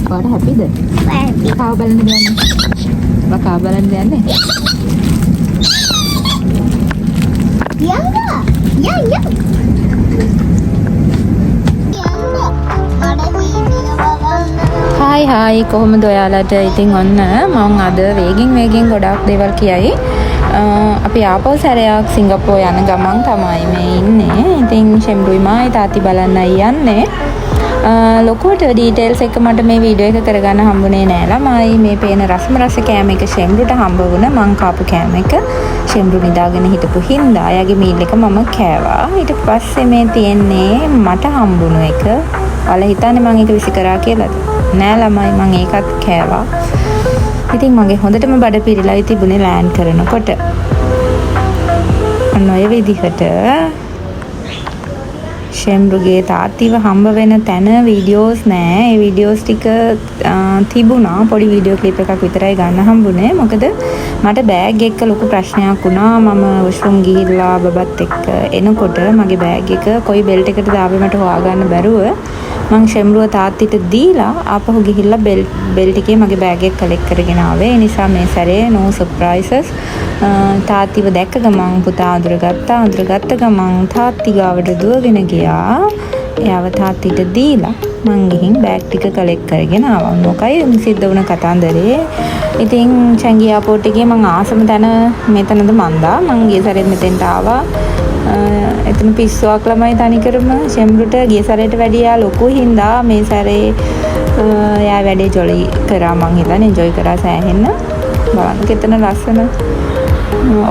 What happy then? Kau balan dia ni. Bakal balan dia ni. Ya enggak? Ya, ya. Hi hi කොහොමද ඔයාලට? ඉතින් ඔන්න මම අද වේගෙන් ගොඩාක් දේවල් කියයි. අපි ආපහු සැරයක් සිංගප්පූර් යන ගමන් තමයි මේ ඉන්නේ. ඉතින් ෂෙම්රුයි මායි තාත්ති බලන්නයි යන්නේ. ලොකුවට ඩීටේල්ස් එක මට මේ වීඩියෝ එක කරගන්න හම්බුනේ නෑ ළමයි. මේ පේන රස්ම රස කෑම එක ෂෙම්රුට හම්බ වුණ මං කාපු කෑම එක. ෂෙම්රු නිදාගෙන හිටපු හින්දා එයාගේ මීල් එක මම කෑවා. ඊට පස්සේ මේ තියෙන්නේ මට හම්බුණු එක. ඔයාලා හිතන්නේ මං ඒක විසි කරා කියලාද? නෑ ළමයි, මං ඒකත් කෑවා. ඉතින් මගේ හොඳටම බඩ පිරීලායි තිබුණේ ලෑන්ඩ් කරනකොට. අන්න ඔය විදිහට ෂෙම්රුගේ තාත්තිව හම්බ වෙන තැන වීඩියෝස් නෑ. ඒ වීඩියෝස් ටික තිබුණා. පොඩි වීඩියෝ ක්ලිප් එකක් විතරයි ගන්න හම්බුනේ. මොකද මට බෑග් එක ලොකු ප්‍රශ්නයක් වුණා. මම වොෂ්රූම් ගිහිල්ලා බබත් එක්ක එනකොට මගේ බෑග් එක කොයි බෙල්ට් එකටද ආවේ මට හොයාගන්න බැරුව මං ෂෙම්රුව තාත්තිට දීලා ආපහු ගිහිල්ලා බෙල්ට් එකේ මගේ බෑග් එක කලෙක්ට් කරගෙන ආවේ. ඒ නිසා මේ සැරේ no surprises. තාත්තිව දැක්ක ගමන් පුතා අඳුරගත්ත ගමන් තාත්ති ගාවට දුවගෙන ගියා. එයාව තාත්තිට දීලා මං ගිහින් බෑග් ටික කලෙක්ට් කරගෙන ආවා. මොකයි සිද්ධ වුණ කතාන්දරේ. ඉතින් චැංගි එයාපෝට් එකේ මං ආසම තැන මෙතනද මන්දා. මං ගිය සැරේත් මෙතෙන්ට ආවා. එතන පිස්සුවක් ළමයි තනිකරම. ෂෙම්රුට ගිය සැරේට වැඩිය එයා ලොකු හින්දා මේ සැරේ එයා වැඩේ ජොලි කරා. මං හිතන්නේ එන්ජොයි කරා සෑහෙන්න. බලන්න කෙතන ලස්සන.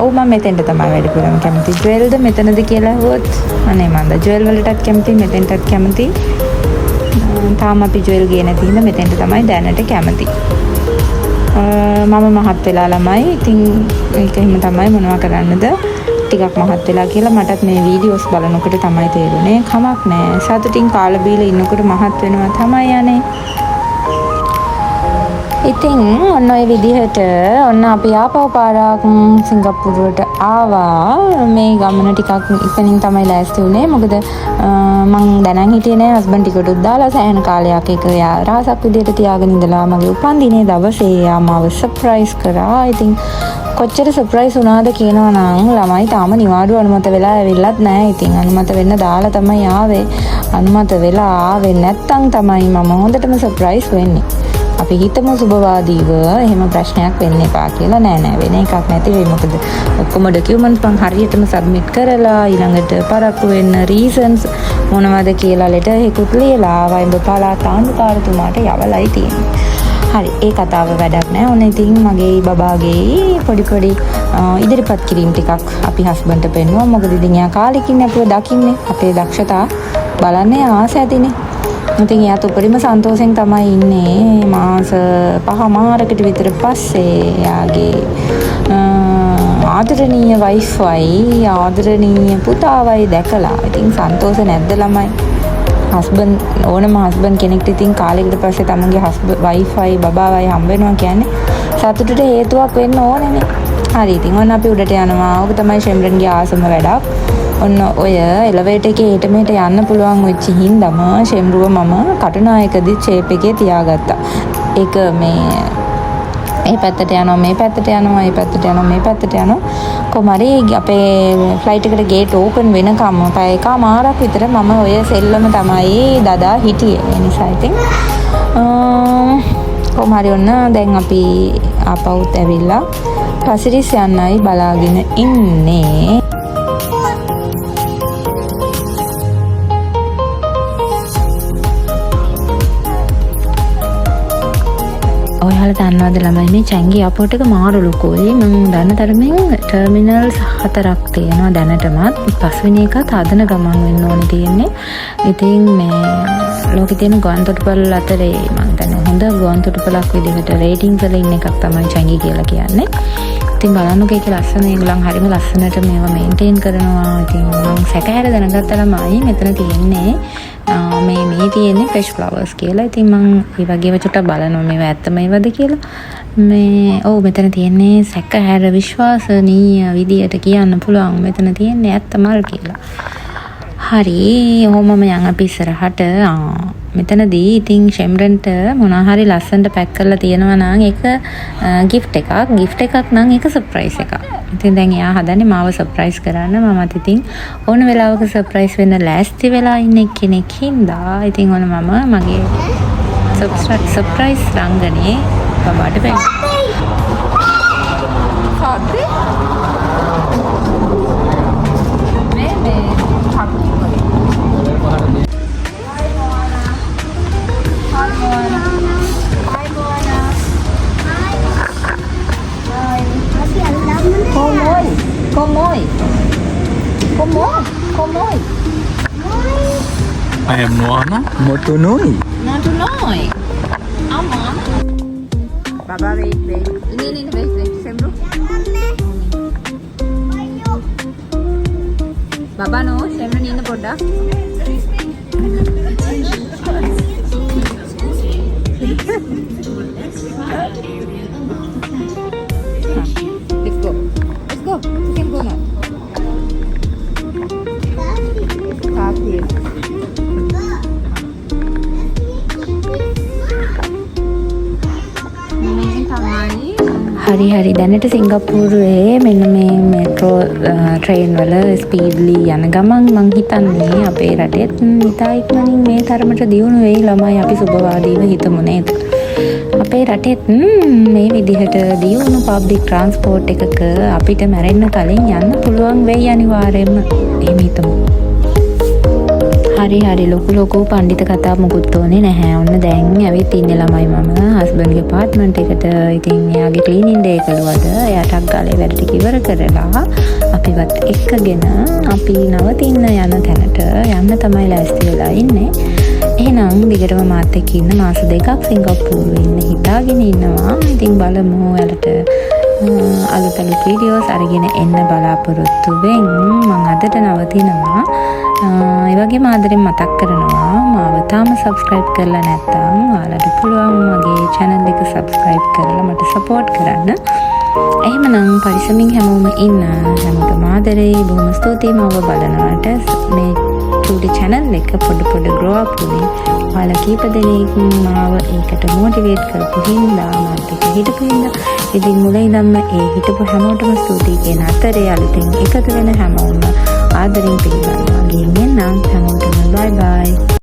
ඔව් මම මෙතෙන්ට තමයි වැඩිපුරම කැමති. ජුවෙල්ද මෙතනද කියලා හුවොත් අනේ මන්ද ජුවෙල් වලටත් කැමති, මෙතෙන්ටත් කැමති. තාම අපි ජුවෙල් ගියේ නැති හින්දා මෙතෙන්ට තමයි දැනට කැමති. මම මහත් වෙලා ළමයි. ඉතින් ඒක හිම තමයි මොනවා කරන්නද ටිකක් මහත් වෙලා කියලා මටත් මේ වීඩියෝස් බලනකොට තමයි තේරුනේ. කමක් නෑ. සතුටින් කාලා බීලා ඉන්නකොට මහත් වෙනවා තමයි යන්නේ. ඉතින් ඔන්න ඔය විදිහට ඔන්න අපි ආපහු පාරක් සිංගප්පූරුවට ආවා. මේ ගමන ටිකක් ඉක්මනින් තමයි ලෑස්ති වුණේ. මොකද මං දැනන් හිටියේ නෑ හස්බන්ඩ් ටිකටුත් දාලා සෑහෙන කාලයක් ඒක යා රහසක් විදිහට තියාගෙන ඉඳලා මගේ උපන්දිනේ දවසේ යා මාව සර්ප්‍රයිස් කරා. ඉතින් කොච්චර සර්ප්‍රයිස් වුණාද කියනවා නම් ළමයි තාම නිවාඩු අනුමත වෙලා ඇවිල්ලත් නෑ. ඉතින් අනුමත වෙන්න දාලා තමයි ආවේ. අනුමත වෙලා ආවේ නැත්තම් තමයි මම හොඳටම සර්ප්‍රයිස් වෙන්නේ. අපි හිතමු සුබවාදීව එහෙම ප්‍රශ්නයක් වෙන්න එපා කියලා. නෑ වෙන එකක් නැති වෙයි. මොකද ඔක්කොම ඩොකියුමන්ට්ස් මං හරියටම සබ්මිට් කරලා ඊළඟට පරක්කු වෙන්න රීසන්ස් මොනවද කියලා ලෙටර් එකකුත් ලියලා වයිඹ පළාත් ආණ්ඩුකාරතුමාට යවලයි තියෙන්නේ. හරි, ඒ කතාව වැඩක් නෑ. ඔන්න ඉතින් මගේ බබාගේ පොඩි ඉදිරිපත් කිරීම ටිකක් අපි හස්බන්ඩ්ට පෙන්නුවා. මොකද ඉතින් එයා කාලෙකින් අපිව දකින්නේ. අපේ දක්ෂතා බලන්නේ ආස ඇතිනේ. ඉතින් එයාත් උපරිම සන්තෝෂෙන් තමයි ඉන්නේ. මාස 5මාරකට විතර පස්සේ එයාගේ ආදරණීය වයිෆ්වයි ආදරණීය පුතාවයි දැකලා. ඉතින් සන්තෝෂ නැද්ද ළමයි? හස්බන්ඩ් ඕනම හස්බන්ඩ් කෙනෙක්ට ඉතින් කාලෙකට පස්සේ තමන්ගේ වයිෆ්වයි බබාවයි හම්බ වෙනවා කියන්නේ සතුටට හේතුවක් වෙන්න ඕනේනේ. හරි, ඉතින් ඔන්න අපි උඩට යනවා. ඕක තමයි ෂෙම්රන්ගේ ආසම වැඩක්. ඔන්න ඔය එලවේටර් එකේ හෙට මෙහෙට යන්න පුළුවන් වෙච්ච හින්දාම ෂෙම්රුව මම කටුනායකදී ෂේප් එකේ තියාගත්තා. ඒක මේ ඒ පැත්තට යනවා, මේ පැත්තට යනවා, ඒ පැත්තට යනවා, මේ පැත්තට යනවා. කොහමරි අපේ ෆ්ලයිට් එකට ගේට් ඕපන් වෙනකම් පැය එකමාරක් විතර මම ඔය සෙල්ලම තමයි දදා හිටියේ. ඒ නිසා ඉතින් කොහමරි ඔන්න දැන් අපි ආපහුත් ඇවිල්ලා පසිරිස් යන්නයි බලාගෙන ඉන්නේ. ඔයාලා දන්නවද ළමයි මේ චැංගි එයාපෝට් එක මාරු ලොකුයි. මම දන්න තරමින් ටර්මිනල්ස් 4ක් තියෙනවා දැනටමත්. පස්වෙනි එකත් හදන ගමන් වෙන්න ඕනේ තියෙන්නේ. ඉතින් මේ ලෝකේ තියෙන ගුවන් තොටුපළ අතරේ මම දැන් හොඳ ගුවන් තොටුපළක් විදිහට රේටින් කරලා ඉන්න එකක් තමයි චැංගි කියලා කියන්නේ. ඉතින් බලන්නකෝ ඒක ලස්සන. ඒගොල්ලන් හරිම ලස්සනට මේවා මේන්ටේන් කරනවා. ඉතින් මම සැකහැර දැනගත්තා ළමයි මෙතන තියෙන්නේ මේ තියෙන්නේ ෆ්‍රෙෂ් ෆ්ලවර්ස් කියලා. ඉතින් මම ඒ වගේම චුට්ටක් බලනවා මේවා ඇත්තම ඒවද කියලා. මේ ඔව් මෙතන තියෙන්නේ සැකහැර විශ්වාසනීය විදියට කියන්න පුළුවන් මෙතන තියෙන්නේ ඇත්ත මල් කියලා. හරි ඔහොමම යන් අපි ඉස්සරහට මෙතනදී ඉතින් ෂෙම්රන්ට මොනවා හරි ලස්සනට පැක් කරලා තියෙනවා නම් ඒක gift එකක් නම් ඒක සර්ප්‍රයිස් එකක්. ඉතින් දැන් එයා හදන්නේ මාව සර්ප්‍රයිස් කරන්න. මමත් ඉතින් ඕන වෙලාවක සර්ප්‍රයිස් වෙන්න ලෑස්ති වෙලා ඉන්න කෙනෙක් හින්දා ඉතින් ඕන මම මගේ සර්ප්‍රයිස් රංගනේ බබාට බැලුවා. I am Moana Motunui. Not Noi. Aman. Baba wait. Ini wait. Semru. Baba no, Semru ni na poda. Let's go. You can go now. හරි දැනට සිංගප්පූරුවේ මෙන්න මේ මෙට්‍රෝ ට්‍රේන් වල ස්පීඩ්ලි යන ගමන් මං හිතන්නේ අපේ රටෙත් ඉතා ඉක්මනින් මේ තරමට දියුණු වෙයි ළමයි අපි සුබවාදීව හිතමු නේද? අපේ රටෙත් මේ විදිහට දියුණු පබ්ලික් ට්‍රාන්ස්පෝර්ට් එකක අපිට මැරෙන්න කලින් යන්න පුළුවන් වෙයි අනිවාර්යයෙන්ම. එහෙම හිතමු. හරි ලොකු පණ්ඩිත කතා මොකුත් ඕනේ නැහැ. ඔන්න දැන් ඇවිත් ඉන්නේ ළමයි මම හස්බන්ඩ්ගේ අපාර්ට්මන්ට් එකට. ඉතින් එයාගේ ක්ලීනින් ඩේ කළාද? එයාටක් ගාලේ වැඩ ටික ඉවර කරලා අපිවත් එක්කගෙන අපි නවතින්න යන තැනට යන්න තමයි ලෑස්ති වෙලා ඉන්නේ. එහෙනම් දිගටම මාත් එක්ක ඉන්න මාස 2ක් සිංගප්පූරුවේ ඉන්න හිතාගෙන ඉන්නවා. ඉතින් බලමු ඔයාලට අලුත් වීඩියෝස් අරගෙන එන්න බලාපොරොත්තු වෙන්. මම අදට නවතිනවා. ඒ වගේම ආදරෙන් මතක් කරනවා මාව තාම සබ්ස්ක්‍රයිබ් කරලා නැත්නම් ඔයාලට පුළුවන් මගේ channel එක සබ්ස්ක්‍රයිබ් කරලා මට support කරන්න. එහෙමනම් පරිස්සමින් හැමෝම ඉන්න. හැමෝටම ආදරේ. බොහොම ස්තුතියි මාව බලනවට. මේ චූටි channel එක පොඩ grow up වුණේ. ඔයාලා කීප දෙනෙක් මාව ඒකට motivate කරපු හින්දා මාත් එක්ක හිටපු හින්දා. ඉතින් මුලින් ඉඳන්ම ඒ හිටපු හැමෝටම ස්තුතියි කියන අතරේ අලුතින් එකතු වෙන හැමෝම ආදරෙන් පිළිගන්නවා. ගිහින් එන්නම්. හැමෝටම bye bye.